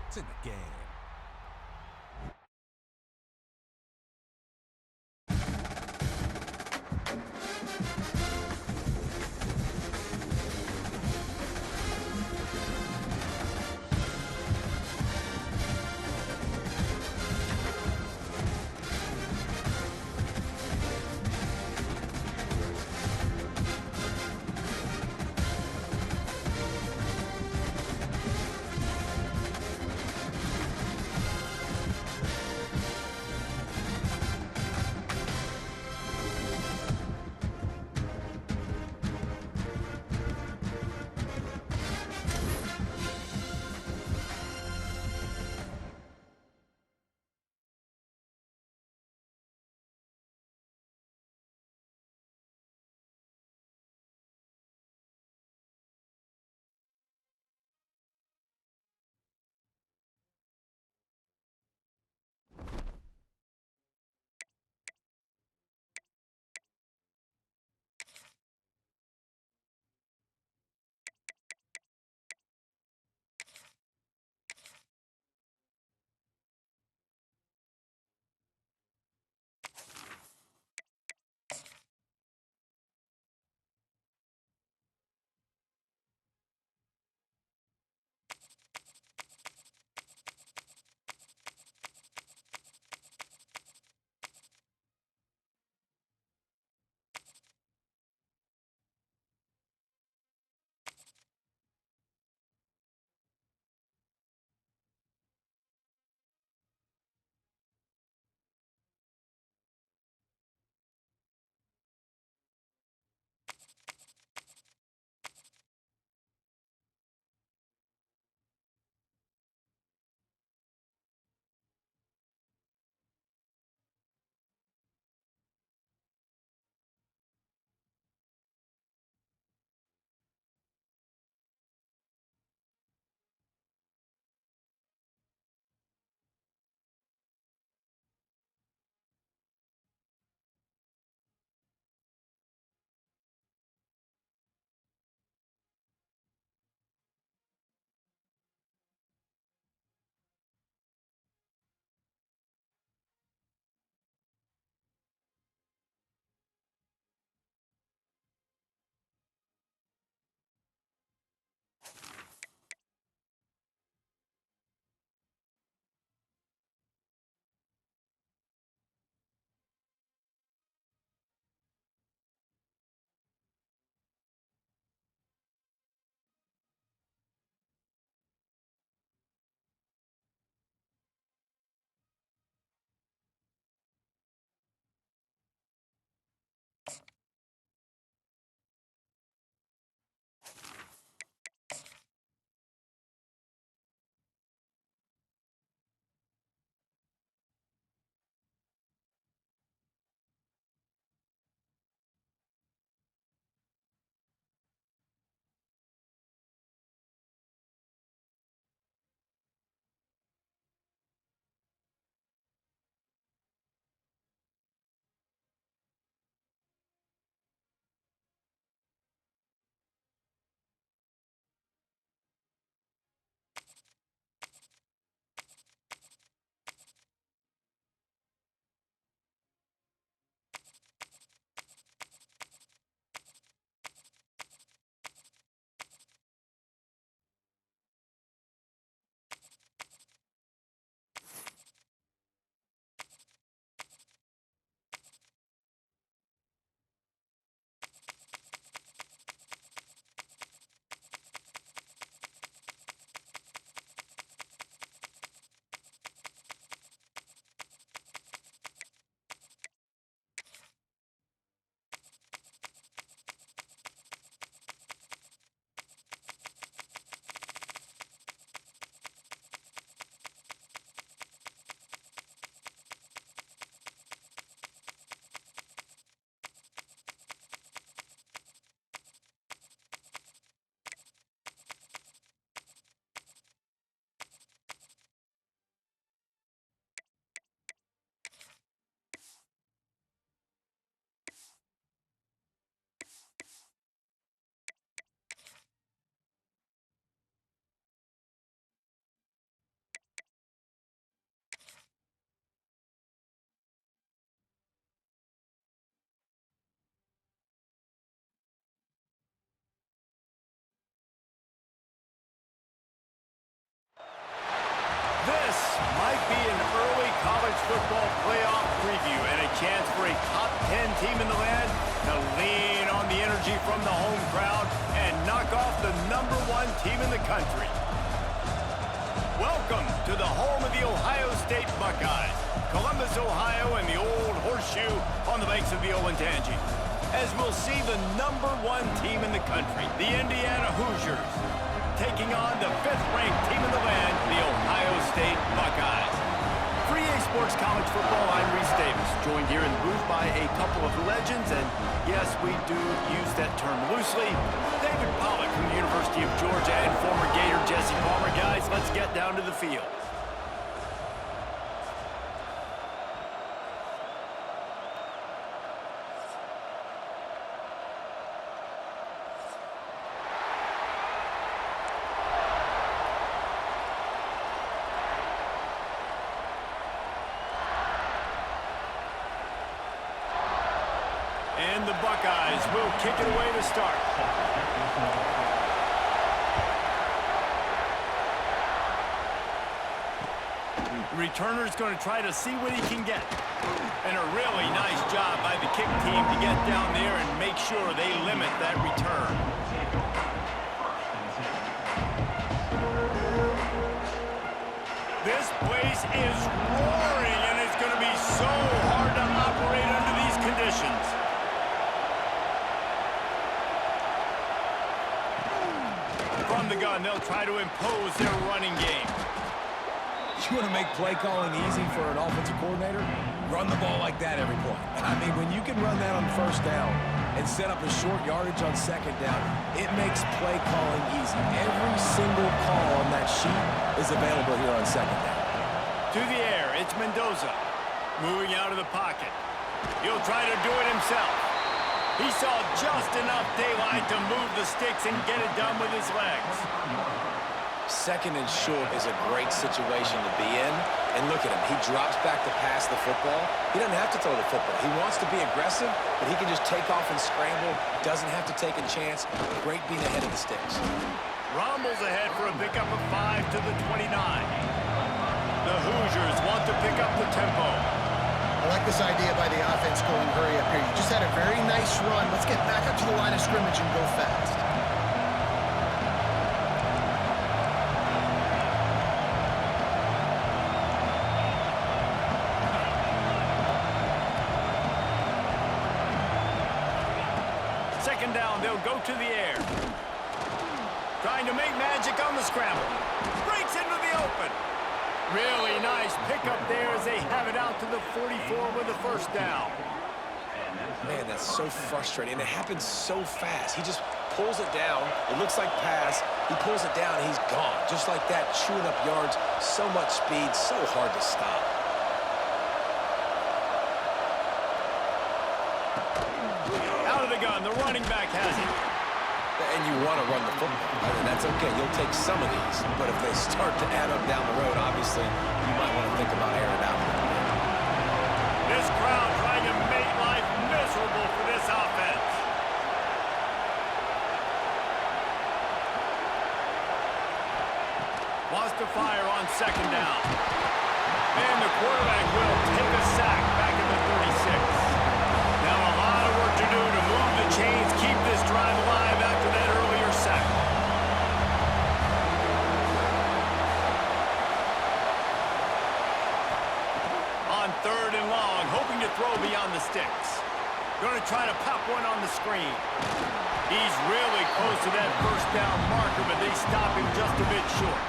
It's in the game. be an early college football playoff preview and a chance for a top 10 team in the land to lean on the energy from the home crowd and knock off the #1 team in the country. Welcome to the home of the Ohio State Buckeyes, Columbus, Ohio, and the Old Horseshoe on the banks of the Olentangy, as we'll see the #1 team in the country, the Indiana Hoosiers, taking on the 5th-ranked team in the land, the Ohio State Buckeyes. For EA Sports College Football, I'm Reese Davis, joined here in the booth by a couple of legends, and yes, we do use that term loosely. David Pollack from the University of Georgia and former Gator Jesse Palmer. Guys, let's get down to the field. And the Buckeyes will kick it away to start. Returner's going to try to see what he can get. And a really nice job by the kick team to get down there and make sure they limit that return. This place is roaring, and it's going to be so hard to operate under these conditions. From the gun, they'll try to impose their running game. You want to make play calling easy for an offensive coordinator? Run the ball like that every play. I mean, when you can run that on first down and set up a short yardage on second down, it makes play calling easy. Every single call on that sheet is available here on second down. To the air, it's Mendoza. Moving out of the pocket. He'll try to do it himself. He saw just enough daylight to move the sticks and get it done with his legs. Second and short is a great situation to be in. And look at him. He drops back to pass the football. He doesn't have to throw the football. He wants to be aggressive, but he can just take off and scramble. Doesn't have to take a chance. Great being ahead of the sticks. Rumbles ahead for a pickup of 5 to the 29. The Hoosiers want to pick up the tempo. I like this idea by the offense going hurry up here. You just had a very nice run. Let's get back up to the line of scrimmage and go fast. Second down, they'll go to the air. Trying to make magic on the scramble. Breaks into the open. Really nice pickup there as they have it out to the 44 with the first down. Man, that's so frustrating. And it happens so fast. He just pulls it down. It looks like pass. He pulls it down, and he's gone. Just like that, chewing up yards. So much speed, so hard to stop. Out of the gun, the running back has it. And you want to run the football. I mean, that's okay. You'll take some of these. But if they start to add up down the road, obviously, you might want to think about airing out a little bit. This crowd trying to make life miserable for this offense. Wants to fire on second down. And the quarterback will take a sack back at the 36. Now a lot of work to do to move the chains, keep this drive alive after that earlier sack. On third and long, hoping to throw beyond the sticks. Going to try to pop one on the screen. He's really close to that first down marker, but they stop him just a bit short.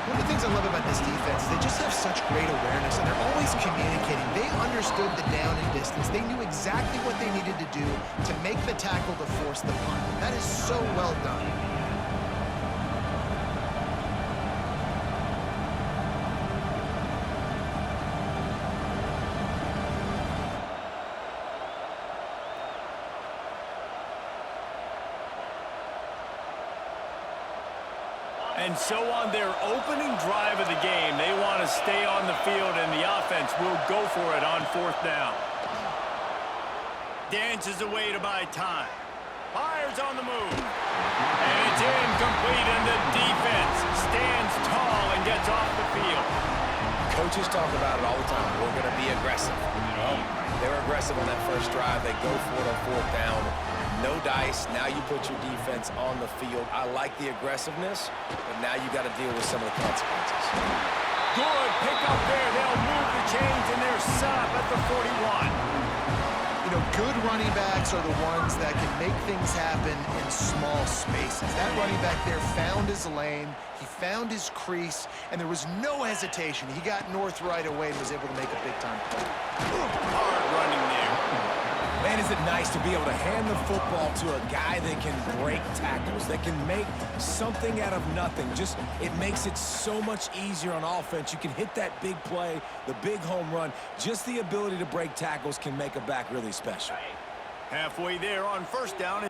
One of the things I love about this defense is they just have such great awareness, and they're always communicating. They understood the down and distance. They knew exactly what they needed to do to make the tackle to force the punt. That is so well done. And so on their opening drive of the game, they want to stay on the field, and the offense will go for it on fourth down. Dances away to buy time. Fires on the move. And it's incomplete, and the defense stands tall and gets off the field. Coaches talk about it all the time. We're going to be aggressive. Well, they were aggressive on that first drive. They go for it on fourth down. No dice. Now you put your defense on the field. I like the aggressiveness, but now you got to deal with some of the consequences. Good pick up there. They'll move the chains, and they're set up at the 41. You know, good running backs are the ones that can make things happen in small spaces. That running back there found his lane, he found his crease, and there was no hesitation. He got north right away and was able to make a big-time play. Hard running there. Man, is it nice to be able to hand the football to a guy that can break tackles, that can make something out of nothing. Just, it makes it so much easier on offense. You can hit that big play, the big home run. Just the ability to break tackles can make a back really special. Halfway there on first down.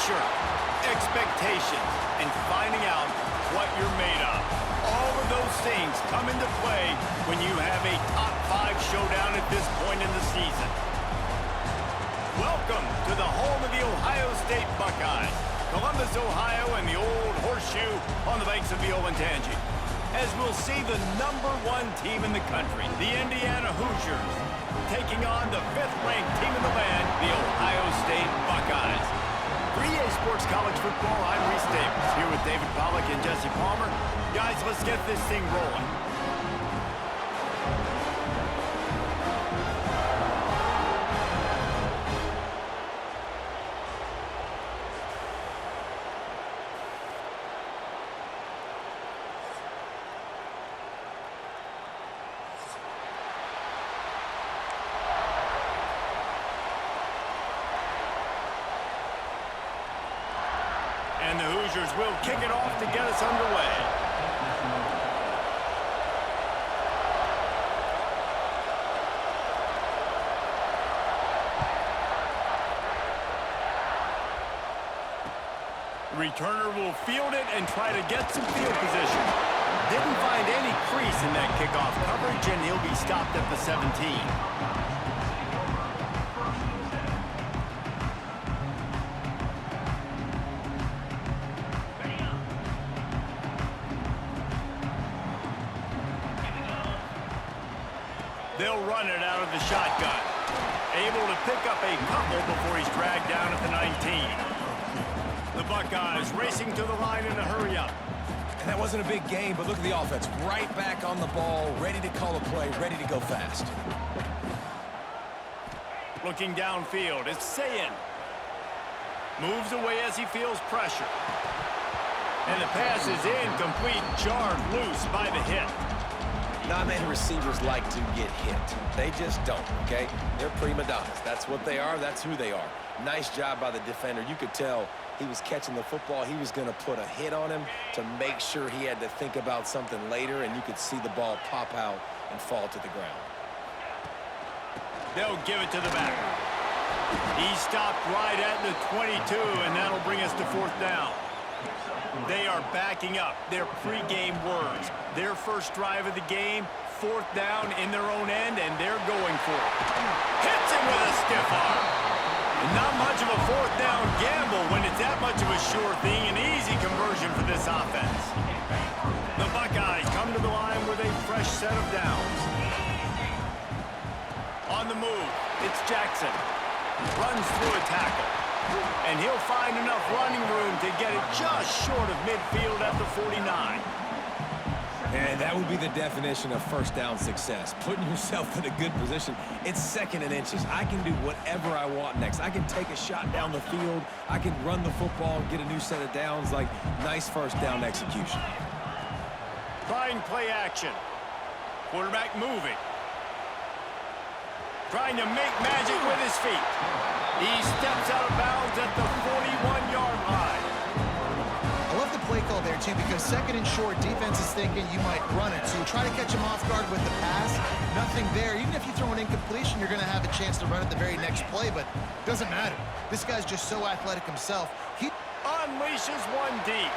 pressure, expectations, and finding out what you're made of. All of those things come into play when you have a top 5 showdown at this point in the season. Welcome to the home of the Ohio State Buckeyes, Columbus, Ohio, and the Old Horseshoe on the banks of the Olentangy, as we'll see the #1 team in the country, the Indiana Hoosiers, taking on the 5th-ranked team in the land, the Ohio State Buckeyes. For EA Sports College Football, I'm Reese Davis, here with David Pollack and Jesse Palmer. Guys, let's get this thing rolling. And the Hoosiers will kick it off to get us underway. The returner will field it and try to get some field position. Didn't find any crease in that kickoff coverage, and he'll be stopped at the 17. They'll run it out of the shotgun. Able to pick up a couple before he's dragged down at the 19. The Buckeyes racing to the line in a hurry-up. And that wasn't a big game, but look at the offense. Right back on the ball, ready to call a play, ready to go fast. Looking downfield, it's Sayin. Moves away as he feels pressure. And the pass is incomplete, jarred loose by the hit. Not many receivers like to get hit. They just don't, okay? They're prima donnas. That's what they are. That's who they are. Nice job by the defender. You could tell he was catching the football. He was going to put a hit on him to make sure he had to think about something later, and you could see the ball pop out and fall to the ground. They'll give it to the back. He stopped right at the 22, and that'll bring us to 4th down. They are backing up their pregame words. Their first drive of the game, 4th down in their own end, and they're going for it. Hits him with a stiff arm. Not much of a 4th down gamble when it's that much of a sure thing, an easy conversion for this offense. The Buckeyes come to the line with a fresh set of downs. On the move, it's Jackson. Runs through a tackle. And he'll find enough running room to get it just short of midfield at the 49. And that would be the definition of first down success. Putting yourself in a good position. It's 2nd and inches. I can do whatever I want next. I can take a shot down the field. I can run the football and get a new set of downs. Like, nice first down execution. Trying play action. Quarterback moving. Trying to make magic with his feet. He steps out of bounds at the 41-yard line. I love the play call there, too, because 2nd and short, defense is thinking you might run it. So you try to catch him off guard with the pass. Nothing there. Even if you throw an incompletion, you're going to have a chance to run it the very next play, but it doesn't matter. This guy's just so athletic himself. He unleashes one deep.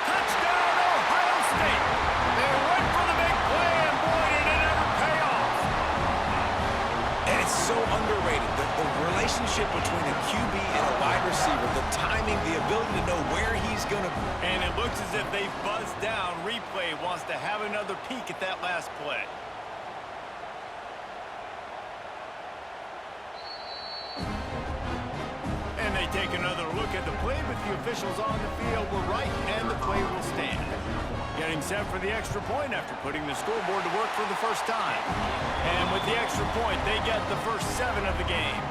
Touchdown, Ohio State. They went for the big play, and boy, did it ever pay off. And it's so underrated. The relationship between a QB and a wide receiver, the timing, the ability to know where he's going to... And it looks as if they've buzzed down. Replay wants to have another peek at that last play. And they take another look at the play, but the officials on the field were right, and the play will stand. Getting set for the extra point after putting the scoreboard to work for the first time. And with the extra point, they get the first 7 of the game.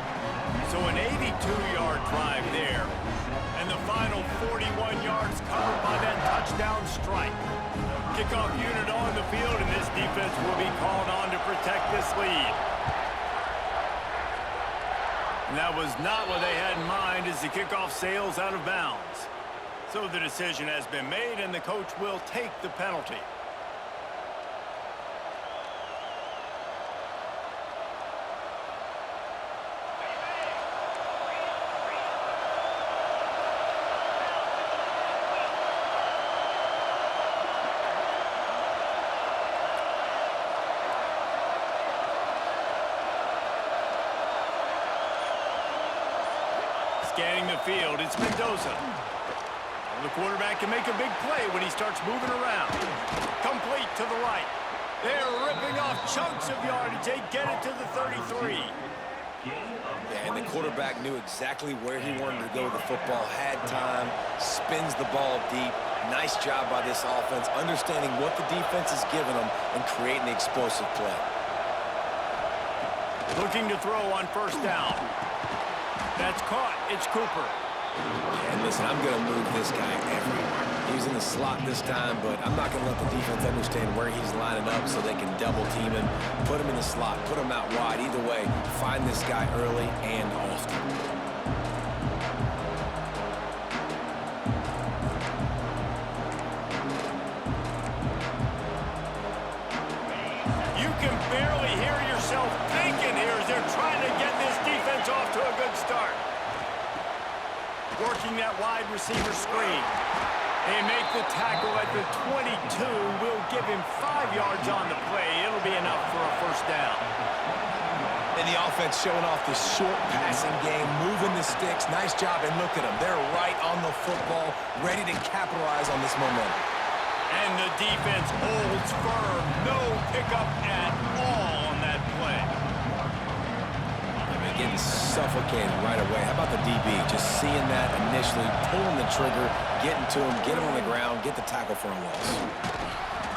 So an 82-yard drive there. And the final 41 yards covered by that touchdown strike. Kickoff unit on the field, and this defense will be called on to protect this lead. And that was not what they had in mind as the kickoff sails out of bounds. So the decision has been made, and the coach will take the penalty. Scanning the field, it's Mendoza. The quarterback can make a big play when he starts moving around. Complete to the right. They're ripping off chunks of yardage. They get it to the 33. Yeah, and the quarterback knew exactly where he wanted to go with the football, had time, spins the ball deep. Nice job by this offense, understanding what the defense is giving them and creating the explosive play. Looking to throw on first down. That's caught. It's Cooper. And listen, I'm going to move this guy everywhere. He's in the slot this time, but I'm not going to let the defense understand where he's lining up so they can double team him, put him in the slot, put him out wide. Either way, find this guy early and often. You can barely hear yourself thinking here as they're trying to get this defense off to a good start. Working that wide receiver screen. They make the tackle at the 22. Will give him 5 yards on the play. It'll be enough for a first down. And the offense showing off this short passing game, moving the sticks. Nice job, and look at them. They're right on the football, ready to capitalize on this momentum. And the defense holds firm. No pickup at all on that play. Getting suffocated right away. How about the DB? Just seeing that initially, pulling the trigger, getting to him, get him on the ground, get the tackle for a loss.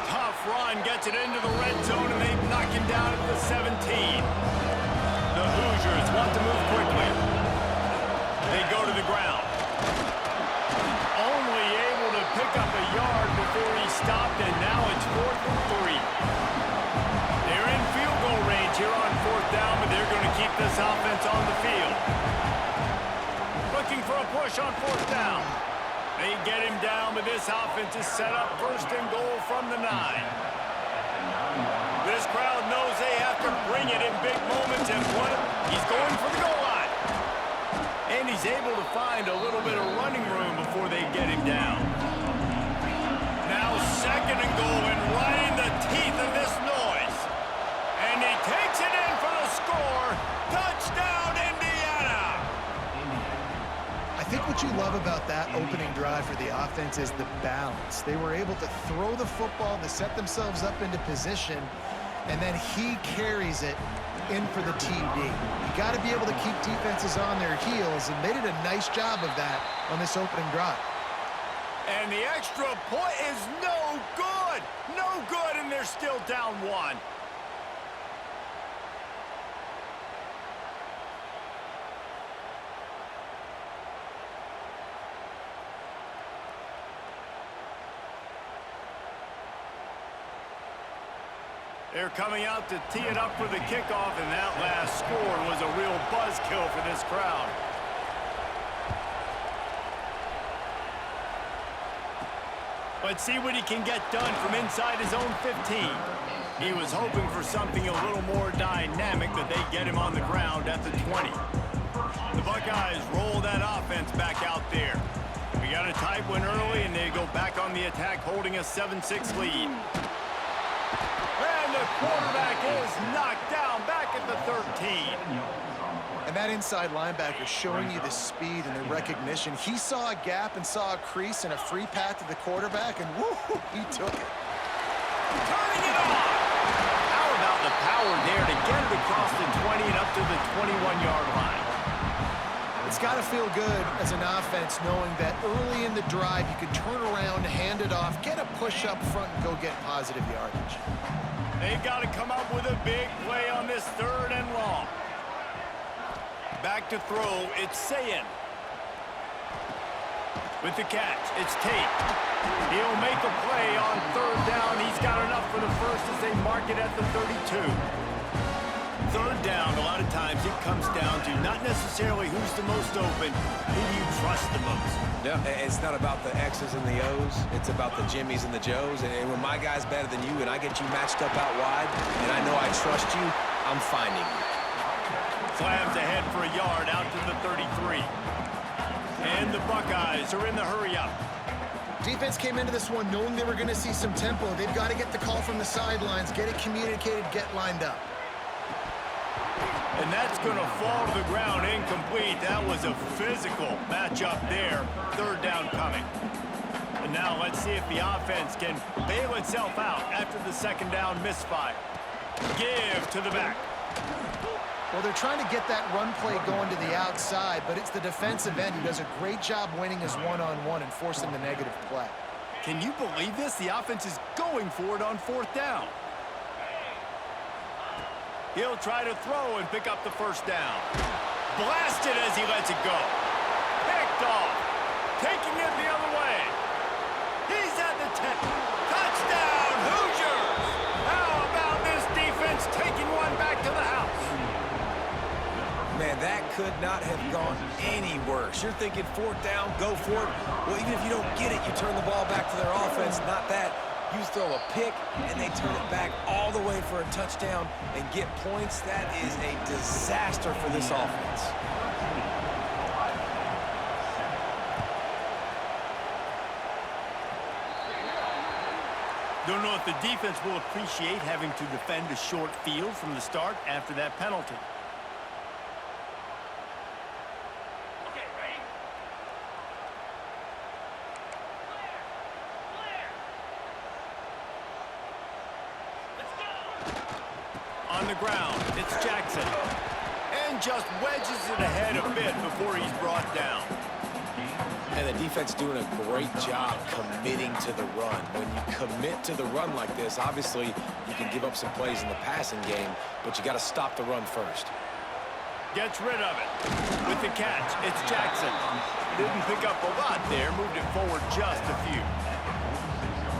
Tough run, gets it into the red zone, and they knock him down at the 17. The Hoosiers want to move quickly. They go to the ground. Only able to pick up a yard before he stopped, and now it's 4th and 3. They're in field goal range here on 4th down, but they're going to keep this offense on the field. Looking for a push on 4th down. They get him down, but this offense is set up 1st and goal from the 9. This crowd knows they have to bring it in big moments, and he's going for the goal line. And he's able to find a little bit of running room before they get him down. Now 2nd and goal, and right in the teeth of this noise. And he takes it in for the score. Touchdown, Indiana! I think what you love about that opening drive for the offense is the balance. They were able to throw the football to set themselves up into position, and then he carries it in for the TD. You got to be able to keep defenses on their heels, and they did a nice job of that on this opening drive. And the extra point is no good! No good, and they're still down 1. They're coming out to tee it up for the kickoff, and that last score was a real buzzkill for this crowd. But see what he can get done from inside his own 15. He was hoping for something a little more dynamic, but they get him on the ground at the 20. The Buckeyes roll that offense back out there. We got a tight one early, and they go back on the attack, holding a 7-6 lead. And the quarterback is knocked down back at the 13. And that inside linebacker showing you the speed and the recognition. He saw a gap and saw a crease and a free path to the quarterback, and woo, he took it. Turning it on! How about the power there to get it across the 20 and up to the 21-yard line? It's got to feel good as an offense knowing that early in the drive you can turn around, hand it off, get a push up front, and go get positive yardage. They've got to come up with a big play on this 3rd and long. Back to throw, it's Sayin. With the catch, it's Tate. He'll make a play on 3rd down. He's got enough for the first as they mark it at the 32. 3rd down, a lot of times it comes down to not necessarily who's the most open, who do you trust the most. Yeah, it's not about the X's and the O's. It's about the Jimmies and the Joes. And when my guy's better than you and I get you matched up out wide, and I know I trust you, I'm finding you. Slams ahead for a yard out to the 33. And the Buckeyes are in the hurry-up. Defense came into this one knowing they were going to see some tempo. They've got to get the call from the sidelines, get it communicated, get lined up. And that's going to fall to the ground incomplete. That was a physical matchup there. Third down coming. And now let's see if the offense can bail itself out after the second down misfire. Give to the back. Well, they're trying to get that run play going to the outside, but it's the defensive end who does a great job winning his one-on-one and forcing the negative play. Can you believe this? The offense is going for it on fourth down. He'll try to throw and pick up the first down. Blasted as he lets it go. Picked off. Taking it the other way. He's at the 10. Touchdown, Hoosiers! How about this defense taking one back to the house? Man, that could not have gone any worse. You're thinking fourth down, go for it. Well, even if you don't get it, you turn the ball back to their offense. Not that. You throw a pick, and they turn it back all the way for a touchdown and get points. That is a disaster for this offense. Don't know if the defense will appreciate having to defend a short field from the start after that penalty. On the ground, it's Jackson. And just wedges it ahead a bit before he's brought down. And the defense doing a great job committing to the run. When you commit to the run like this, obviously you can give up some plays in the passing game, but you got to stop the run first. Gets rid of it. With the catch, it's Jackson. Didn't pick up a lot there, moved it forward just a few.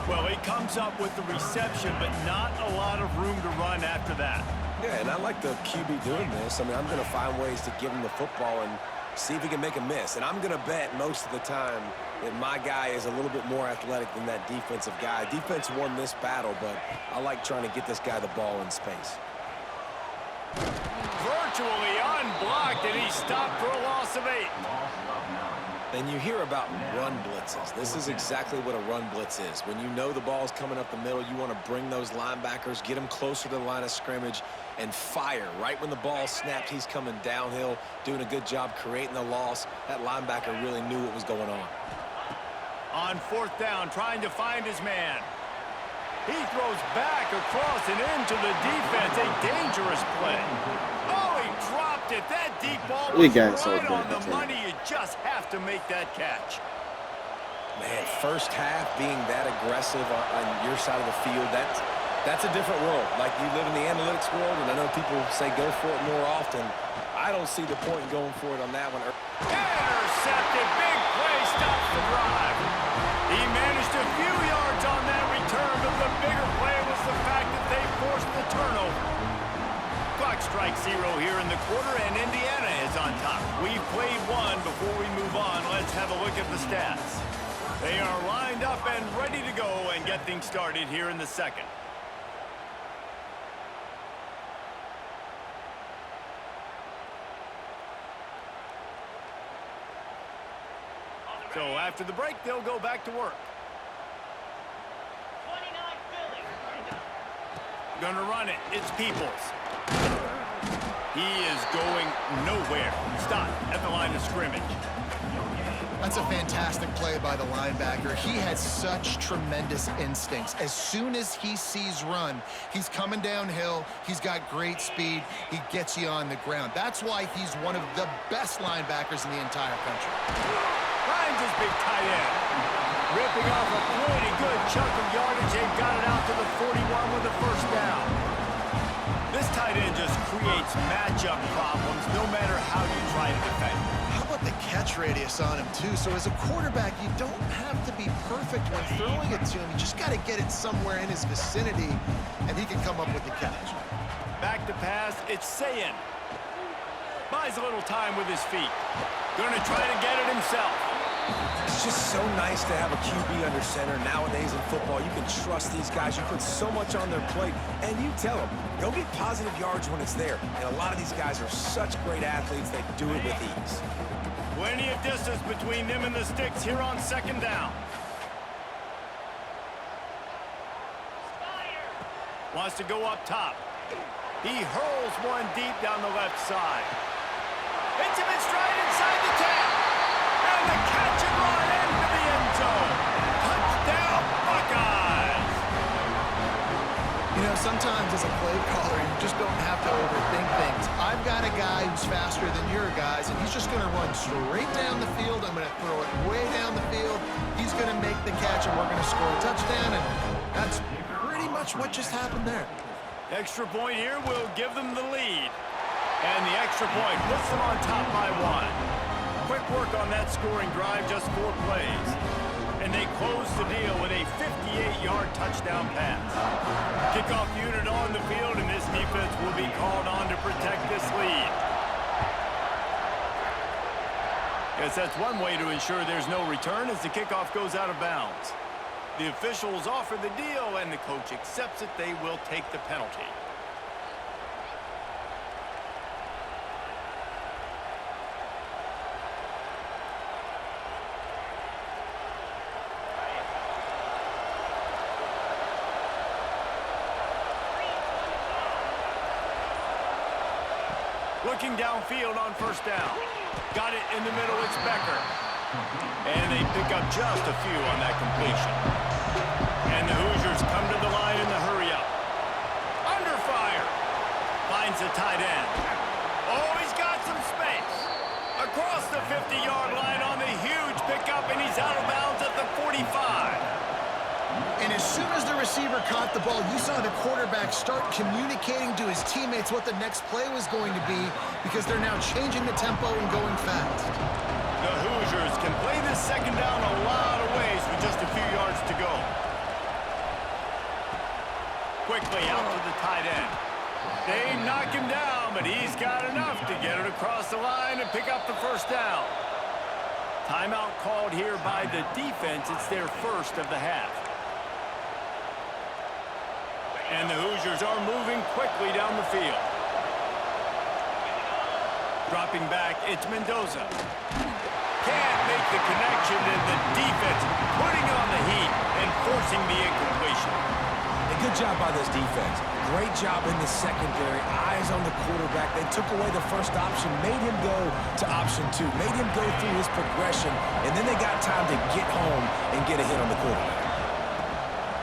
Well, he comes up with the reception, but not a lot of room to run after that. Yeah, and I like the QB doing this. I mean, I'm going to find ways to give him the football and see if he can make a miss. And I'm going to bet most of the time that my guy is a little bit more athletic than that defensive guy. Defense won this battle, but I like trying to get this guy the ball in space. Virtually unblocked, and he stopped for a loss of 8. And you hear about run blitzes. This is exactly what a run blitz is. When you know the ball's coming up the middle, you want to bring those linebackers, get them closer to the line of scrimmage, and fire. Right when the ball snapped, he's coming downhill, doing a good job creating the loss. That linebacker really knew what was going on. On fourth down, trying to find his man. He throws back across and into the defense. A dangerous play. Oh, he dropped it. That deep ball was right on the money. You just have to make that catch. Man, first half being that aggressive on your side of the field, that's a different world. Like, you live in the analytics world, and I know people say go for it more often. I don't see the point in going for it on that one. Intercepted. Big play. Stops the drive. He managed a few yards on that return, but the bigger play was the fact that they forced the turnover. Clock strikes 0 here in the quarter, and Indiana is on top. We've played one. Before we move on, let's have a look at the stats. They are lined up and ready to go and get things started here in the second. So after the break, they'll go back to work. 29 Philly. Gonna run it. It's Peoples. He is going nowhere. Stop at the line of scrimmage. That's a fantastic play by the linebacker. He has such tremendous instincts. As soon as he sees run, he's coming downhill. He's got great speed. He gets you on the ground. That's why he's one of the best linebackers in the entire country. Finds his big tight end. Ripping off a pretty good chunk of yardage. They've got it out to the 41 with a first down. This tight end just creates matchup problems no matter how you try to defend. How about the catch radius on him, too? So as a quarterback, you don't have to be perfect when throwing it to him. You just got to get it somewhere in his vicinity, and he can come up with the catch. Back to pass, it's Sayin. Buys a little time with his feet. Gonna try to get it himself. It's just so nice to have a QB under center. Nowadays in football, you can trust these guys. You put so much on their plate, and you tell them, go get positive yards when it's there. And a lot of these guys are such great athletes, they do it with ease. Plenty of distance between them and the sticks here on second down. Wants to go up top. He hurls one deep down the left side. Hits him in stride inside the 10. And the catch and run into the end zone. Touchdown, Buckeyes! You know, sometimes as a play caller, you just don't have to overthink things. I've got a guy who's faster than your guys, and he's just going to run straight down the field. I'm going to throw it way down the field. He's going to make the catch, and we're going to score a touchdown, and that's pretty much what just happened there. Extra point here will give them the lead. And the extra point puts them on top by 1. Quick work on that scoring drive, just 4 plays. And they close the deal with a 58-yard touchdown pass. Kickoff unit on the field, and this defense will be called on to protect this lead. Guess that's one way to ensure there's no return as the kickoff goes out of bounds. The officials offer the deal, and the coach accepts it. They will take the penalty. Looking downfield on first down. Got it in the middle, it's Becker. And they pick up just a few on that completion. And the Hoosiers come to the line in the hurry-up. Under fire. Finds the tight end. Oh, he's got some space. Across the 50-yard line on the huge pickup, and he's out of bounds at the 45. And as soon as the receiver caught the ball, you saw the quarterback start communicating to his teammates what the next play was going to be because they're now changing the tempo and going fast. The Hoosiers can play this second down a lot of ways with just a few yards to go. Quickly out to the tight end. They knock him down, but he's got enough to get it across the line and pick up the first down. Timeout called here by the defense. It's their first of the half. And the Hoosiers are moving quickly down the field. Dropping back, it's Mendoza. Can't make the connection, and the defense putting on the heat and forcing the incompletion. A good job by this defense. Great job in the secondary. Eyes on the quarterback. They took away the first option, made him go to option 2, made him go through his progression, and then they got time to get home and get a hit on the quarterback.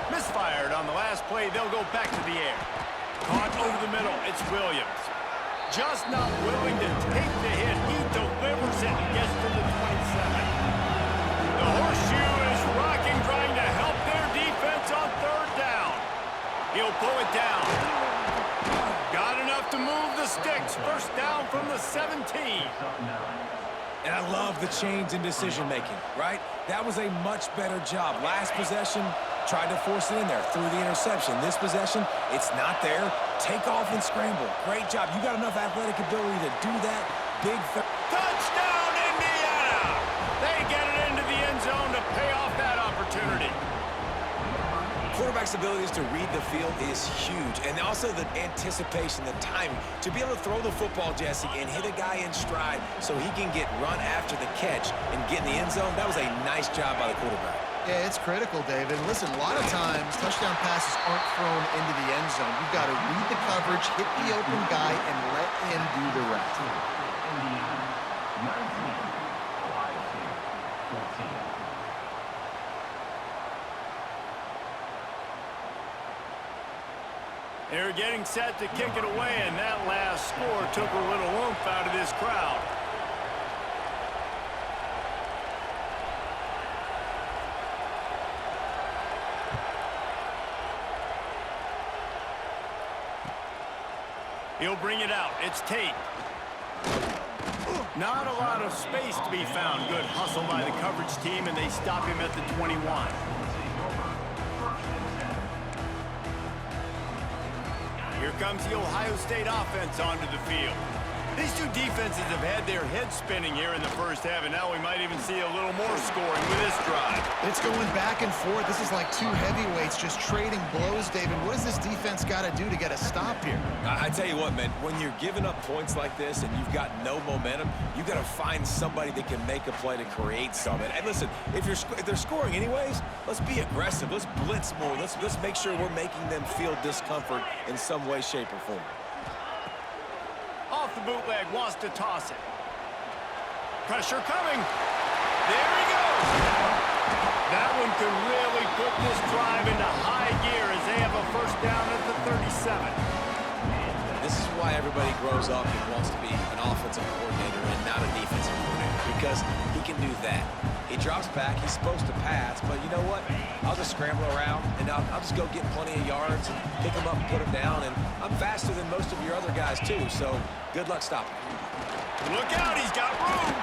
Misfired on the last play. They'll go back to the air. Caught over the middle. It's Williams. Just not willing to take the hit. He delivers it and gets to the 27. The horseshoe is rocking, trying to help their defense on third down. He'll pull it down. Got enough to move the sticks. First down from the 17. And I love the change in decision-making, right? That was a much better job. Last possession, tried to force it in there, threw the interception. This possession, it's not there. Take off and scramble. Great job. You got enough athletic ability to do that. Big touchdown, Indiana! They get it into the end zone to pay off that opportunity. Quarterback's abilities to read the field is huge, and also the anticipation, the timing, to be able to throw the football, Jesse, and hit a guy in stride so he can get run after the catch and get in the end zone. That was a nice job by the quarterback. Yeah, it's critical, David. Listen, a lot of times touchdown passes aren't thrown into the end zone. You've got to read the coverage, hit the open guy, and let him do the rest. They're getting set to kick it away, and that last score took a little oomph out of this crowd. He'll bring it out. It's Tate. Not a lot of space to be found. Good hustle by the coverage team, and they stop him at the 21. Here comes the Ohio State offense onto the field. These two defenses have had their heads spinning here in the first half, and now we might even see a little more scoring with this drive. It's going back and forth. This is like two heavyweights just trading blows, David. What does this defense got to do to get a stop here? I tell you what, man, when you're giving up points like this and you've got no momentum, you got to find somebody that can make a play to create something. And listen, if they're scoring anyways, let's be aggressive. Let's blitz more. Let's make sure we're making them feel discomfort in some way, shape, or form. Off the bootleg, wants to toss it. Pressure coming. There he goes. That one could really put this drive into high gear as they have a first down at the 37. This is why everybody grows up and wants to be an offensive coordinator and not a defensive coordinator, because he can do that. He drops back, he's supposed to pass, but you know what? I'll just scramble around, and I'll just go get plenty of yards and pick them up and put them down, and I'm faster than most of your other guys too, so good luck stopping. Look out, he's got room.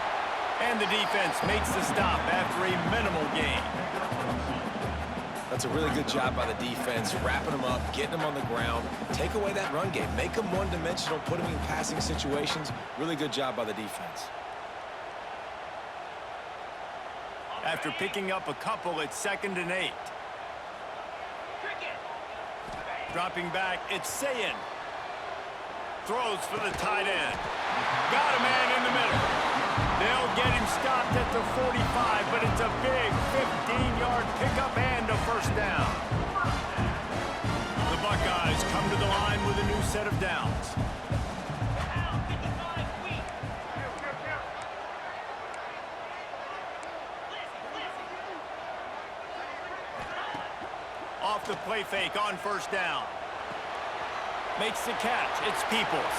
And the defense makes the stop after a minimal gain. That's a really good job by the defense, wrapping them up, getting them on the ground, take away that run game, make them one-dimensional, put them in passing situations. Really good job by the defense. After picking up a couple, it's 2nd and 8. Dropping back, it's Sayin. Throws for the tight end. Got a man in the middle. They'll get him stopped at the 45, but it's a big 15-yard pickup and a first down. The Buckeyes come to the line with a new set of downs. Off the play fake on first down. Makes the catch. It's Peoples.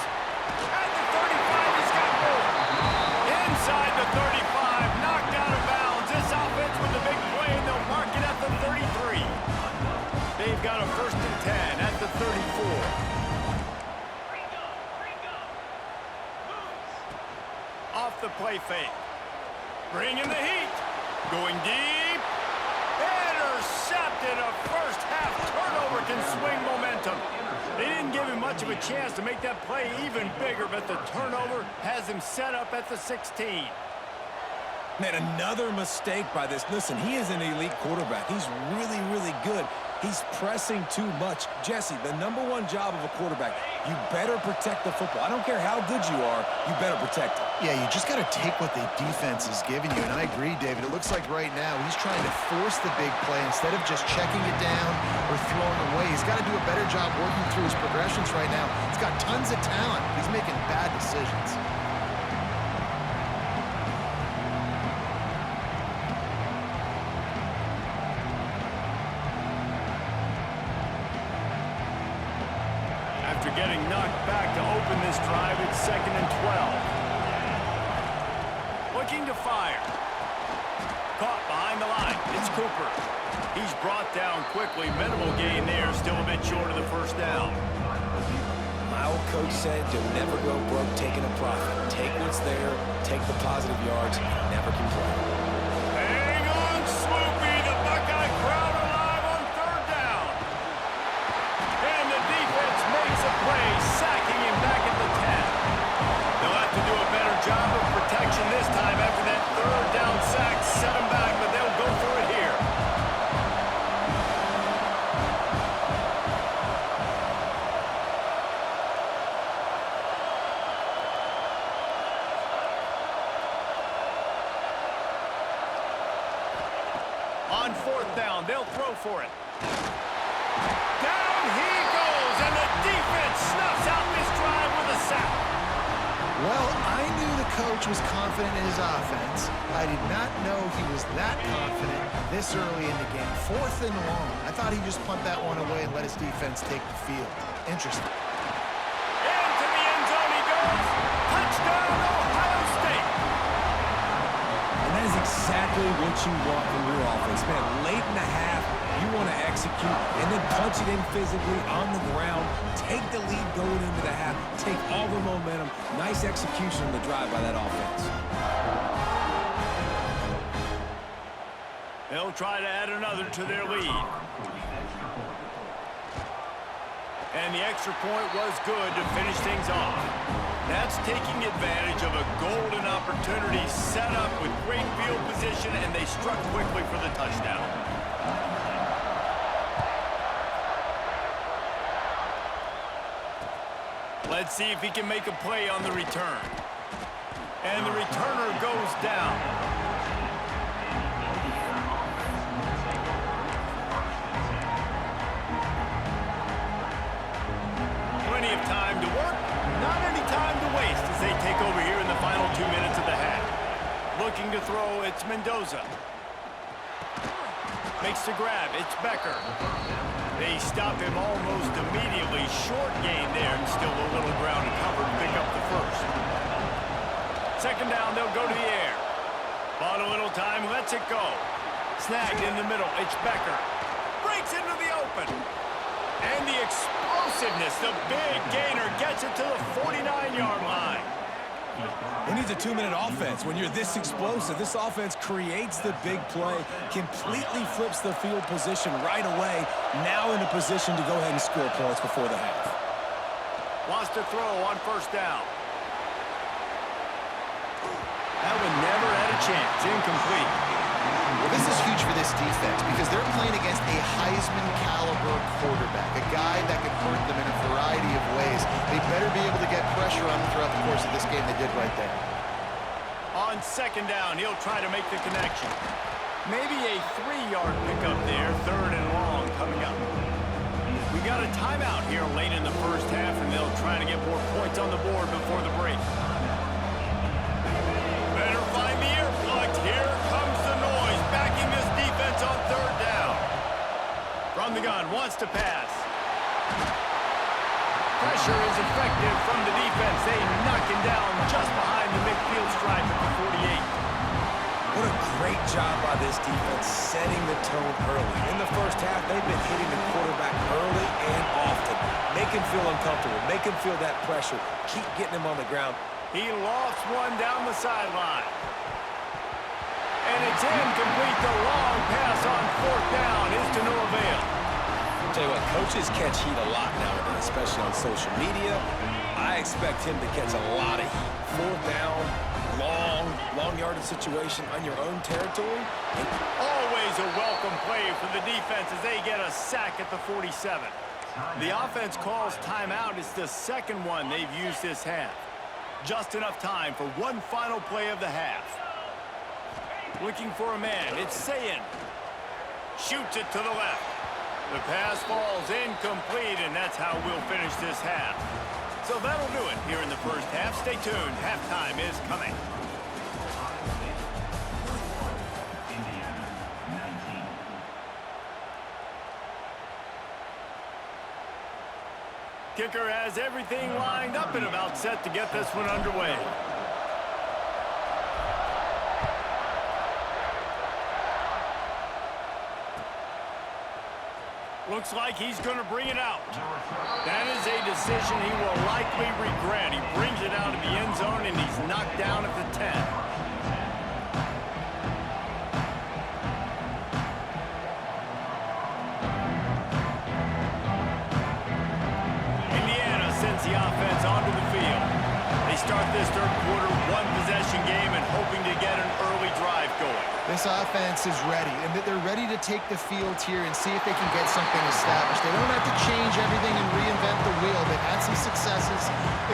At the 35, he's got more. Inside the 35, knocked out of bounds. This offense with the big play, and they'll mark it at the 33. They've got a 1st and 10 at the 34. Off the play fake. Bringing the heat. Going deep. Intercepted. A first half turnover can swing momentum. They didn't give him much of a chance to make that play even bigger, but the turnover has him set up at the 16. Man, another mistake by this. Listen, he is an elite quarterback. He's really, really good. He's pressing too much. Jesse, the #1 job of a quarterback, you better protect the football. I don't care how good you are, you better protect it. Yeah, you just got to take what the defense is giving you, and I agree, David. It looks like right now he's trying to force the big play instead of just checking it down or throwing away. He's got to do a better job working through his progressions right now. He's got tons of talent. He's making bad decisions. After getting knocked back to open this drive, it's 2nd and 12. Looking to fire. Caught behind the line. It's Cooper. He's brought down quickly. Minimal gain there. Still a bit short of the first down. My old coach said, you'll never go broke taking a profit. Take what's there, take the positive yards, and never complain. Hang on, Swoopy. The Buckeye crowd alive on 3rd down. And the defense makes a play, sacking him back at the 10. They'll have to do a better job of protection this time after that 3rd down sack. Set him back, but they'll go for it here. On 4th down, they'll throw for it. Down he goes, and the defense snuffs out this drive with a sack. Well, I knew the coach was confident in his offense. I did not know he was that confident this early in the game. 4th and long. I thought he'd just punt that one away and let his defense take the field. Interesting. Into the end zone he goes. Touchdown, Ohio State. And that is exactly what you want from your offense, man. Late in the half, you want to execute and then punch it in physically on the ground. Take the lead going into the half. Take all the momentum. Nice execution on the drive by that offense. They'll try to add another to their lead. And the extra point was good to finish things off. That's taking advantage of a golden opportunity set up with great field position, and they struck quickly for the touchdown. Let's see if he can make a play on the return. And the returner goes down. Plenty of time to work, not any time to waste as they take over here in the final 2 minutes of the half. Looking to throw, it's Mendoza. Makes the grab, it's Becker. They stop him almost immediately. Short gain there, and still a little ground to cover to pick up the first. Second down, they'll go to the air. Bought a little time, lets it go. Snagged in the middle, it's Becker. Breaks into the open. And the explosiveness, the big gainer gets it to the 49-yard line. Who needs a 2-minute offense? When you're this explosive, this offense creates the big play, completely flips the field position right away, now in a position to go ahead and score points before the half. Wants to throw on first down. That one never had a chance. Incomplete. Well, this is huge for this defense because they're playing against a Heisman-caliber quarterback, a guy that can hurt them in a variety of ways. They better be able to get pressure on him throughout the course of this game. They did right there. On second down, he'll try to make the connection. Maybe a 3-yard pickup there, third and long coming up. We got a timeout here late in the first half, and they'll try to get more points on the board before the break. Better find the earplugs. Here comes the noise, backing this defense on third down. From the gun, wants to pass. Pressure is effective from the defense. They knock him down just behind the midfield stripe at the 48. What a great job by this defense setting the tone early. In the first half, they've been hitting the quarterback early and often. Make him feel uncomfortable. Make him feel that pressure. Keep getting him on the ground. He lofts one down the sideline. And it's incomplete. The long pass on fourth down is to no avail. I'll tell you what, coaches catch heat a lot nowadays, especially on social media. I expect him to catch a lot of heat. Fourth down, long yardage situation on your own territory. And always a welcome play for the defense as they get a sack at the 47. The offense calls timeout. It's the second one they've used this half. Just enough time for one final play of the half. Looking for a man. It's Sayin. Shoots it to the left. The pass falls incomplete, and that's how we'll finish this half. So that'll do it here in the first half. Stay tuned. Halftime is coming. Kicker has everything lined up and about set to get this one underway. Looks like he's going to bring it out. That is a decision he will likely regret. He brings it out of the end zone, and he's knocked down at the 10. Indiana sends the offense onto the field. They start this third quarter one-possession game and hoping to get an early drive going. This offense is ready, and they're ready to take the field here and see if they can get something established. They don't have to change everything and reinvent the wheel. They've had some successes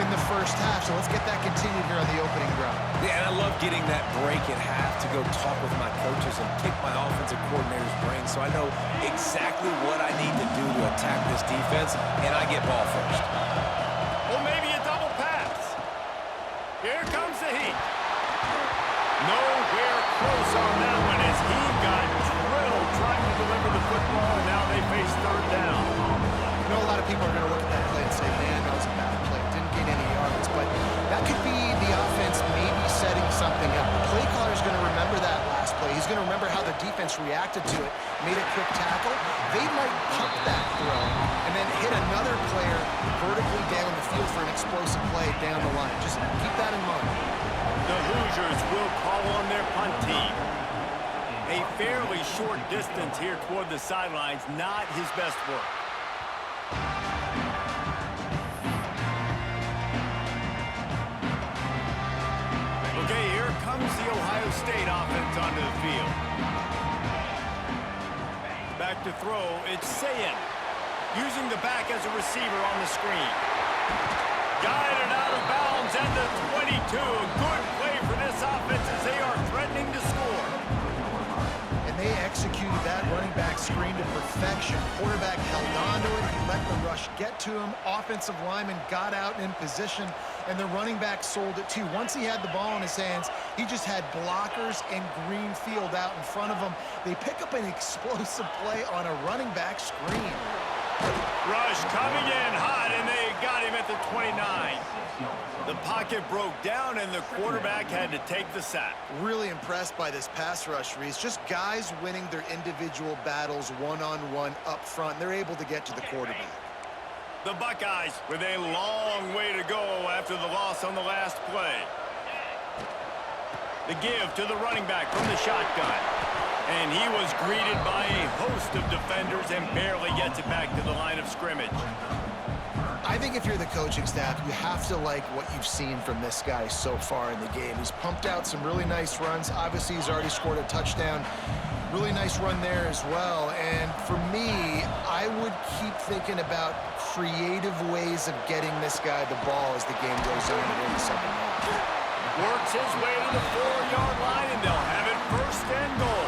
in the first half, so let's get that continued here on the opening drive. yeah, and I love getting that break at half to go talk with my coaches and pick my offensive coordinator's brain so I know exactly what I need to do to attack this defense, and I get ball first. Or maybe a double pass. Here comes the heat. Nowhere close on that one as he got drilled trying to deliver the football, and now they face third down. You know, a lot of people are going to look at that play and say, man, that was a bad play. Didn't gain any yards, but that could be the offense maybe setting something up. The play caller is going to remember that last play. He's going to remember how the defense reacted to it, made a quick tackle. They might pump that throw and then hit another player vertically down the field for an explosive play down the line. Just keep that in mind. The Hoosiers will call on their punt team. A fairly short distance here toward the sidelines, not his best work. State offense onto the field. Back to throw, it's Sayin. Using the back as a receiver on the screen. Guided out of bounds at the 22. A good play for this offense as they are threatening to score. And they executed that running back screen to perfection. Quarterback held on to it. He let the rush get to him. Offensive lineman got out in position, and the running back sold it too. Once he had the ball in his hands, he just had blockers and green field out in front of him. They pick up an explosive play on a running back screen. Rush coming in hot, and they got him at the 29. The pocket broke down, and the quarterback had to take the sack. Really impressed by this pass rush, Reese. Just guys winning their individual battles one-on-one up front. They're able to get to the quarterback. The Buckeyes with a long way to go after the loss on the last play. The give to the running back from the shotgun. And he was greeted by a host of defenders and barely gets it back to the line of scrimmage. I think if you're the coaching staff, you have to like what you've seen from this guy so far in the game. He's pumped out some really nice runs. Obviously, he's already scored a touchdown. Really nice run there as well. And for me, I would keep thinking about creative ways of getting this guy the ball as the game goes on in the second half. Works his way to the 4-yard line, and they'll have it first and goal.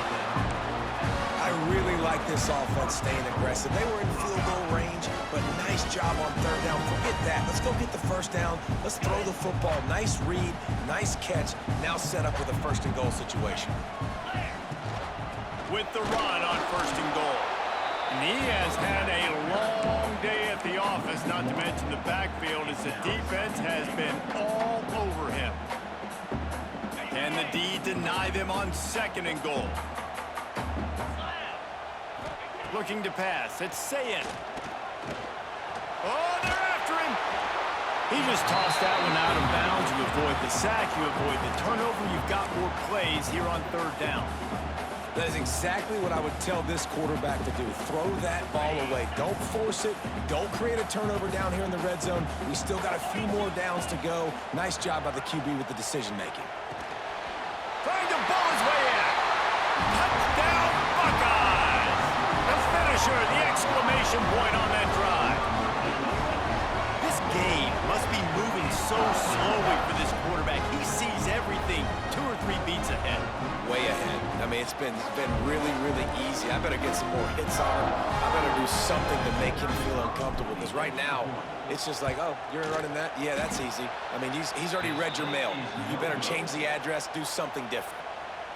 I really like this offense staying aggressive. They were in field goal range, but nice job on third down. Forget that. Let's go get the first down. Let's throw the football. Nice read, nice catch. Now set up with a first and goal situation. With the run on first and goal. And he has had a long day at the office, not to mention the backfield, as the defense has been all over him. Can the D deny them on second and goal? Looking to pass. It's Sayin. Oh, they're after him. He just tossed that one out of bounds. You avoid the sack. You avoid the turnover. You've got more plays here on third down. That is exactly what I would tell this quarterback to do. Throw that ball away. Don't force it. Don't create a turnover down here in the red zone. We still got a few more downs to go. Nice job by the QB with the decision-making. Trying to bowl his way in. Touchdown, Buckeyes! The finisher, the exclamation point on that drive. This game must be moving so slowly for this quarterback. He sees everything 2 or 3 beats ahead. Way ahead. I mean, it's been really, really easy. I better get some more hits on him. I better do something to make him feel uncomfortable, because right now, it's just like, oh, you're running that? Yeah, that's easy. I mean, he's already read your mail. You better change the address, do something different.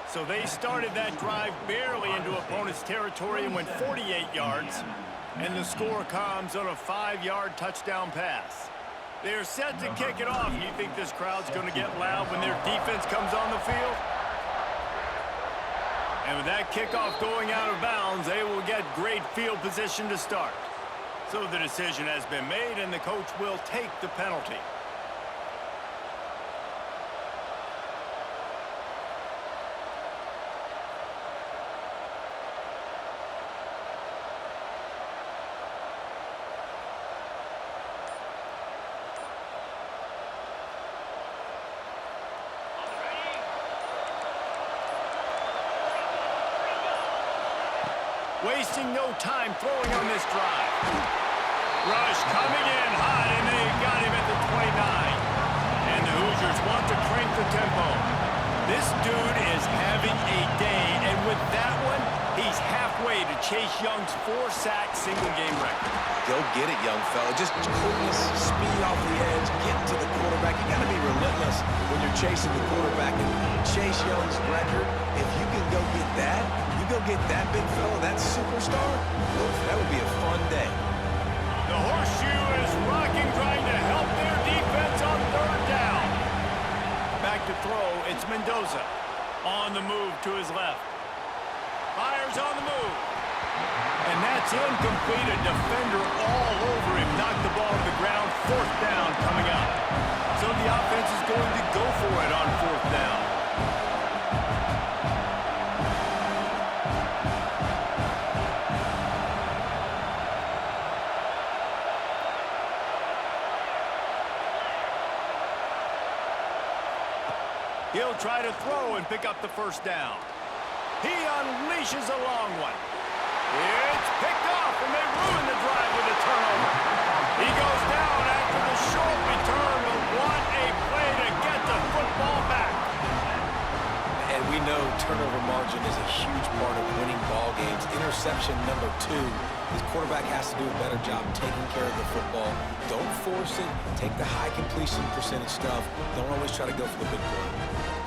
So they started that drive barely into opponent's territory and went 48 yards. And the score comes on a 5-yard touchdown pass. They're set to kick it off. You think this crowd's going to get loud when their defense comes on the field? And with that kickoff going out of bounds, they will get great field position to start. So the decision has been made, and the coach will take the penalty. Wasting no time throwing on this drive. Rush coming in hot, and they got him at the 29. And the Hoosiers want to crank the tempo. This dude is having a day, and with that one, he's halfway to Chase Young's 4-sack single-game record. Go get it, young fella. Just quickness, speed off the edge, get to the quarterback. You got to be relentless when you're chasing the quarterback. And Chase Young's record, if you can go get that, you go get that big fella, that superstar, oof, that would be a fun day. The horseshoe is rocking, trying to help their defense on third down. Back to throw, it's Mendoza. On the move to his left. Fires on the move. And that's incomplete. A defender all over him. Knocked the ball to the ground. 4th down coming up. So the offense is going to go for it on 4th down. He'll try to throw and pick up the first down. He unleashes a long one. It's picked off, and they ruin the drive with a turnover. He goes down after the short return, but what a play to get the football back. And we know turnover margin is a huge part of winning ball games. Interception number 2. His quarterback has to do a better job taking care of the football. Don't force it. Take the high completion percentage stuff. Don't always try to go for the big play.